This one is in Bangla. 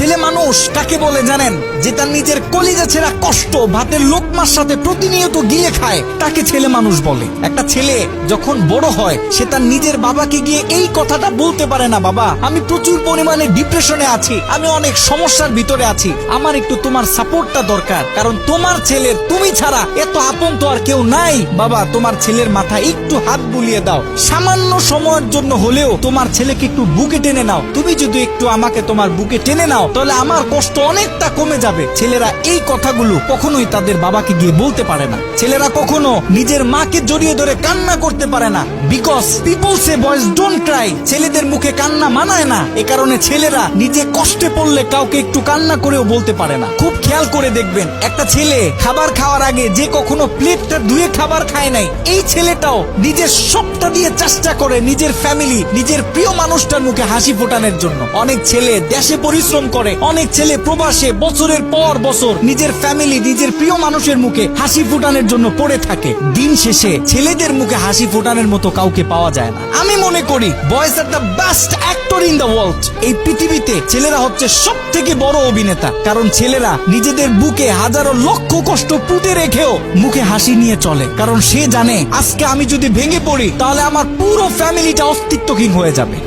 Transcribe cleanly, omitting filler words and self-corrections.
ছেলে মানুষ কাকে বলে জানেন? যে তার নিজের কলিজা ছেঁড়া কষ্ট ভাতের লোকমার সাথে প্রতিনিয়ত গিলে খায়, তাকে ছেলে মানুষ বলে। একটা ছেলে যখন বড় হয় সে তার নিজের বাবাকে গিয়ে এই কথাটা বলতে পারে না, বাবা আমি প্রচুর পরিমাণে ডিপ্রেশনে আছি, আমি অনেক সমস্যার ভিতরে আছি, আমার একটু তোমার সাপোর্টটা দরকার, কারণ তোমার ছেলের তুমি ছাড়া এত আপন তো আর কেউ নাই। বাবা তোমার ছেলের মাথায় একটু হাত বুলিয়ে দাও, সামান্য সময়ের জন্য হলেও তোমার ছেলেকে একটু বুকে টেনে নাও, তুমি যদি একটু আমাকে তোমার বুকে টেনে নাও তাহলে আমার কষ্ট অনেকটা কমে যাবে। ছেলেরা এই কথাগুলো কখনোই তাদের বাবাকে গিয়ে বলতে পারে না। ছেলেরা কখনো নিজের মাকে জড়িয়ে ধরে কান্না করতে পারে না, because people say boys don't Cry. ছেলেদের মুখে কান্না মানায় না, এ কারণে ছেলেরা নিজে কষ্টে পড়লে কাউকে একটু কান্না করেও বলতে পারে না। খুব খেয়াল করে দেখবেন, একটা ছেলে খাবার খাওয়ার আগে যে কখনো প্লেটটা ধুয়ে খাবার খায় নাই, এই ছেলেটাও নিজের সবটা দিয়ে চেষ্টা করে নিজের ফ্যামিলি, নিজের প্রিয় মানুষটার মুখে হাসি ফোটানোর জন্য। অনেক ছেলে দেশে পরিশ্রম করে, অনেক ছেলে প্রবাসে বছরের পর বছর নিজের ফ্যামিলি, নিজের প্রিয় মানুষের মুখে হাসি ফোটানোর জন্য পড়ে থাকে। দিন শেষে ছেলেদের মুখে হাসি ফোটানোর মতো কাউকে পাওয়া যায় না। আমি মনে করি boys are the best actor in the world. এই পৃথিবীতে ছেলেরা হচ্ছে সব থেকে বড় অভিনেতা, কারণ ছেলেরা নিজেদের বুকে হাজারো লক্ষ কষ্ট পুঁতে রেখেও মুখে হাসি নিয়ে চলে, কারণ সে জানে আজকে আমি যদি ভেঙে পড়ি তাহলে আমার পুরো ফ্যামিলিটা অস্তিত্বহীন হয়ে যাবে।